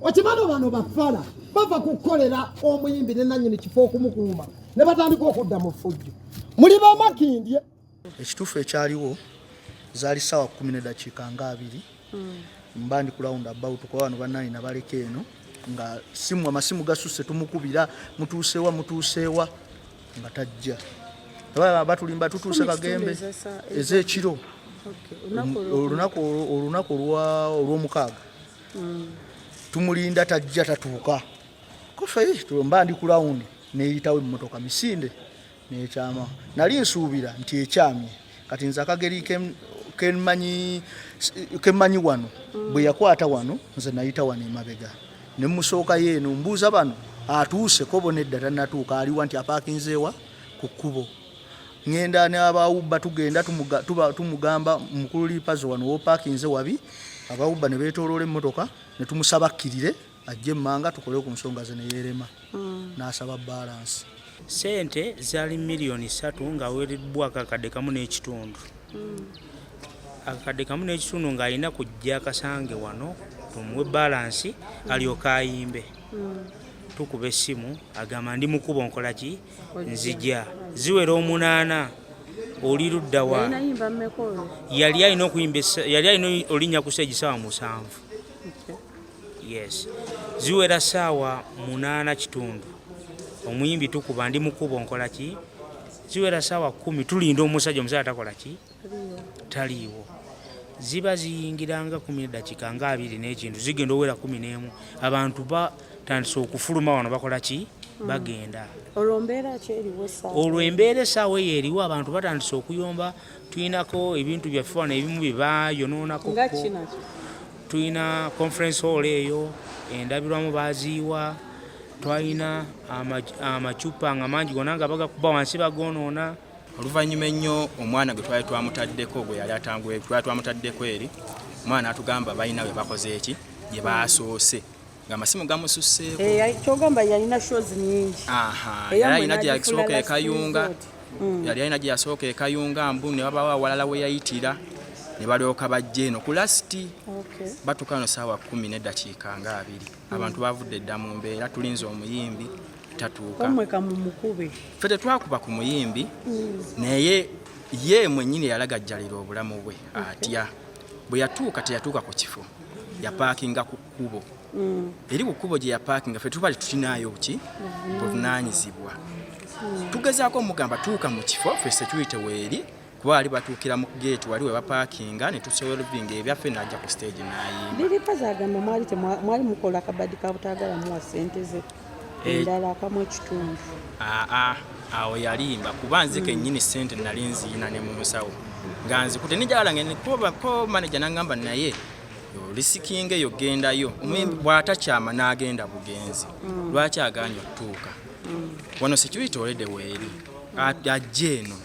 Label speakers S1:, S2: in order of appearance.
S1: okimano bano bafala bava kukolera omuyimbi ne nannyini kifo okumukuuma ne batandika okudda mu ffujjo muli bamakindye
S2: ekituufu ekyaliwo zaali ssaawa 10:20 mba ndi ku round about kuba wano bannanyi nabaleka eno nga amasimu gasusse tumukubira mutuuseewa nga tajja batulimba tutuuse kagembe ez'ekiro olunaku olw'omukaaga tumulinda tajja tatuuka kofe mba ndi ku round neyitawo emmotoka misinde nekyama nali nsuubira nti ekyamye kati nze akageri kemmanyi wano bwe yakwata wano nze nayita wano emabega ne musooka yeeno mbuuza bano atuuse kobo nedda tannatuuka aliwa nti apaakinzeewa ku kkubo ngenda n'abawubba tugenda tumugamba mukulu lipazo wano wopaakinze wabi abawubba ne beetooloola emmotoka ne tumusaba akkirire ajje emmanga tukole ku nsonga ze ne yeerema n'asaba balansi.
S3: Sente zaali $3,000,000 ng'aweereddwa akakadde kamu n'ekitundu. Akakadde kamu n'ekitundu ng'alina kujja akasange wano tumuwe balansi alyoka ayimbe. Tukuba essimu agamba ndi mukubo nkola ki nzija ziwera 8 oli ludda wa yali alina olinnya ku stage ssaawa 7. Yes ziwera ssaawa 8 kitundu omuyimbi tukuba ndi mukubo nkola ki ziwera ssaawa 10 tulinda omusajja takola ki taliiwo ziba ziyingiranga 10:20 n'ekintu zigenda owera 11 abantu batandise okufuluma wano bakola ki bagenda olwo embeera essaawa eyo eriwo abantu batandise okuyomba tulinako ebintu byaffe wano ebimu bye bayonoonako tulina conference hall eyo endabirwamu baziiwa twalina amacupa nga mangi gonna nga bagakuba wansi bagonoona.
S4: Oluvannyuma ennyo omwana gwe twali twamutaddeko gwe yali atanguye twali twamutaddeko eri omwana atugamba balina we bakoze eki gye baasoose nga amasimu gamususseeko
S5: kyogamba yalina shows nyingi
S4: yali alina gye yasooka ekayunga yali alina gye yasooka ekayunga mbu ne babawo awalala we yayitira ne balyoka bajja eno ku lasiti batuuka no ssaawa 10:20 abantu bavudde dda mu mbeera tulinze omuyimbi tatuuka ffe tetwakuba ku muyimbi naye ye mwennyini yalagajjalira obulamu bwe atya bwe yatuuka teyatuuka ku kifo yapaakinga ku kkubo eri ku kkubo gye yapaakinga ffe tubali tutinaayo ki buvunaanyizibwa tugezaako omugamba tuuka mu kifo ffe security weeri kuba ali batuukira mu gate wali we bapaakinga ne tusolvinga ebyaffe n'ajja ku stage n'ayimba.
S5: Liripazi agamba mwali mukola akabadi ka butaagala muwa ssente ze endala akamu ekitundu.
S4: Awo yalimba kuba nze kennyini ssente nali nziina ne mu musawo nga nzikute nijala ngene ko manager n'angamba naye lisikinga eyo gendayo omuyimbi bw'atakyama n'agenda bugenzi lwaki aganya okutuuka wano security already weeri ajja eno